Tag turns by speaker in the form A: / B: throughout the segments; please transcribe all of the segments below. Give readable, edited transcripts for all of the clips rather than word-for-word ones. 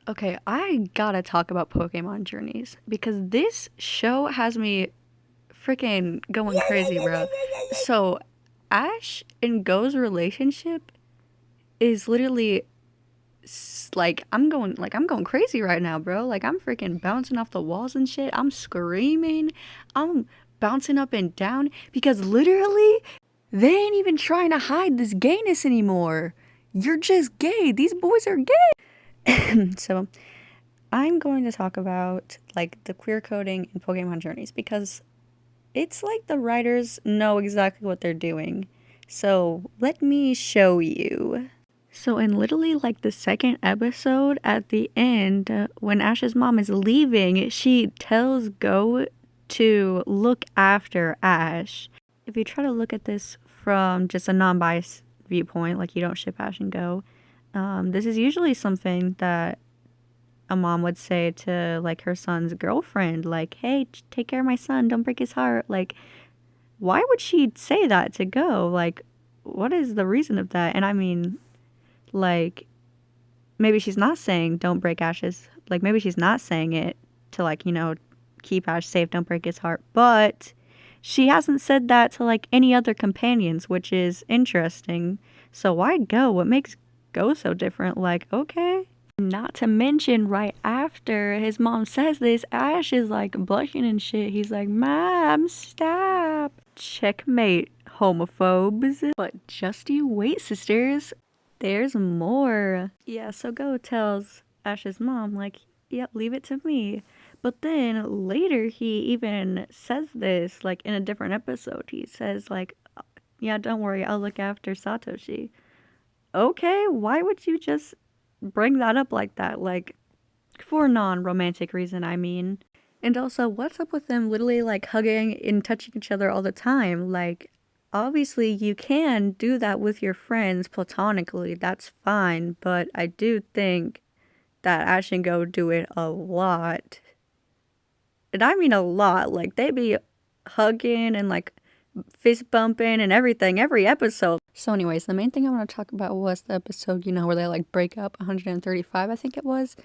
A: Okay, I gotta talk about Pokemon Journeys because this show has me freaking going crazy, bro. So, Ash and Go's relationship is literally I'm going crazy right now, bro. Like I'm freaking bouncing off the walls and shit. I'm screaming. I'm bouncing up and down because literally they ain't even trying to hide this gayness anymore. You're just gay. These boys are gay. So, I'm going to talk about like the queer coding in Pokemon Journeys because it's like the writers know exactly what they're doing. So let me show you. So in literally like the second episode at the end, when Ash's mom is leaving, she tells Go to look after Ash. If you try to look at this from just a non-biased viewpoint, like you don't ship Ash and Go, this is usually something that a mom would say to like her son's girlfriend, like, hey, take care of my son, don't break his heart. Like, why would she say that to Go? Like, what is the reason of that? And I mean, like, maybe she's not saying don't break Ash's, like, maybe she's not saying it to, like, keep Ash safe, don't break his heart, but she hasn't said that to like any other companions, which is interesting. So why Go? What makes Go so different? Like, okay. Not to mention, right after his mom says this, Ash is like blushing and shit. He's like, Mom, stop. Checkmate, homophobes. But just you wait, sisters. There's more. Yeah, so Go tells Ash's mom, like, yep, leave it to me. But then later he even says this, like in a different episode. He says, like, yeah, don't worry, I'll look after Satoshi. Okay, why would you just bring that up like that? Like, for a non-romantic reason, I mean. And also, what's up with them literally like hugging and touching each other all the time? Like, obviously you can do that with your friends platonically, that's fine, but I do think that Ash and Go do it a lot. And I mean a lot. Like, they be hugging and like fist bumping and everything every episode. So anyways, the main thing I want to talk about was the episode, where they like break up 135, I think it was.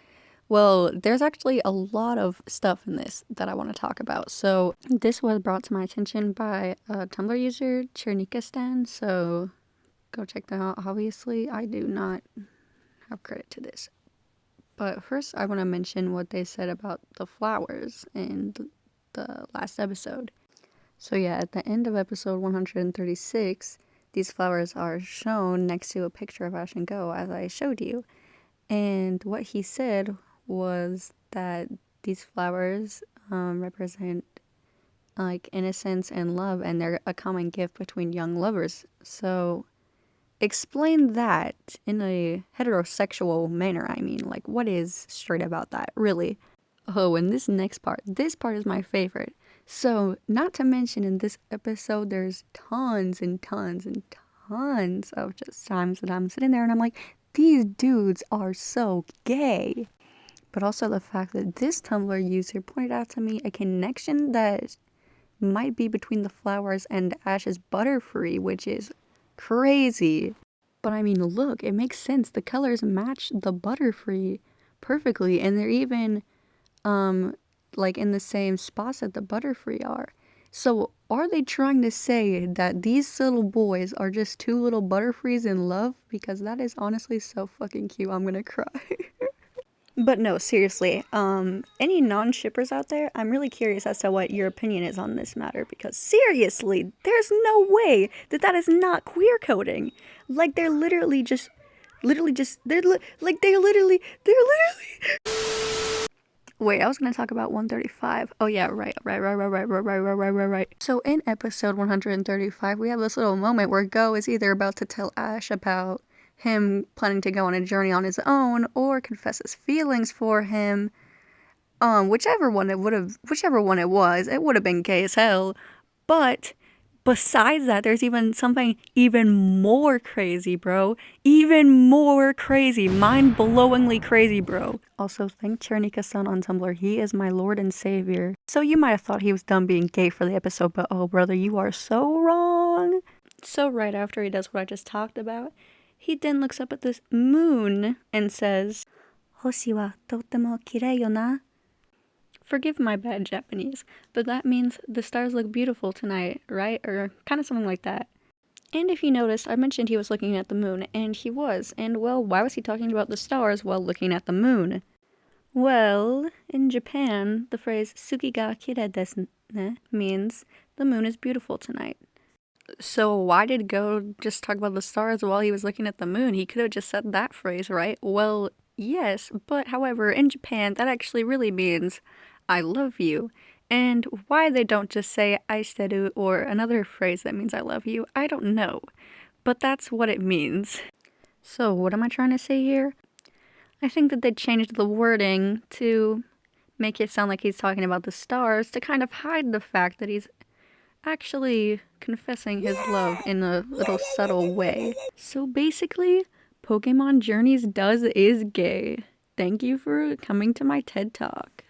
A: Well, there's actually a lot of stuff in this that I want to talk about. So this was brought to my attention by a Tumblr user, Chernika Stan. So go check them out. Obviously, I do not have credit to this. But first, I want to mention what they said about the flowers in the last episode. So yeah, at the end of episode 136, these flowers are shown next to a picture of Ash and Go, as I showed you. And what he said was that these flowers represent like innocence and love, and they're a common gift between young lovers. So explain that in a heterosexual manner. I mean, like, what is straight about that, really? Oh, and this part is my favorite. So, not to mention in this episode, there's tons and tons and tons of just times that I'm sitting there and I'm like, these dudes are so gay. But also the fact that this Tumblr user pointed out to me a connection that might be between the flowers and Ash's Butterfree, which is crazy. But I mean, look, it makes sense. The colors match the Butterfree perfectly, and they're even like in the same spots that the Butterfree are. So are they trying to say that these little boys are just two little Butterfrees in love? Because that is honestly so fucking cute. I'm gonna cry. But no, seriously, any non-shippers out there, I'm really curious as to what your opinion is on this matter, because seriously, there's no way that that is not queer coding. Like, they're literally just, they're literally. Wait, I was gonna talk about 135. Oh yeah, right. So in episode 135, we have this little moment where Go is either about to tell Ash about him planning to go on a journey on his own or confess his feelings for him. Whichever one it was, it would have been gay as hell. But besides that, there's even something even more crazy, bro. Even more crazy. Mind-blowingly crazy, bro. Also, thank Chernika-san on Tumblr. He is my lord and savior. So you might have thought he was done being gay for the episode, but oh, brother, you are so wrong. So right after he does what I just talked about, he then looks up at this moon and says, Hoshi wa totemo kirei yo na. Forgive my bad Japanese, but that means the stars look beautiful tonight, right? Or kind of something like that. And if you noticed, I mentioned he was looking at the moon, and he was. And well, why was he talking about the stars while looking at the moon? Well, in Japan, the phrase "suki ga kirei desu ne" means the moon is beautiful tonight. So why did Go just talk about the stars while he was looking at the moon? He could have just said that phrase, right? Well, yes, but however, in Japan, that actually really means I love you. And why they don't just say aishiteru or another phrase that means I love you, I don't know. But that's what it means. So what am I trying to say here? I think that they changed the wording to make it sound like he's talking about the stars to kind of hide the fact that he's actually confessing his love in a little subtle way. So basically, Pokemon Journeys is gay. Thank you for coming to my TED Talk.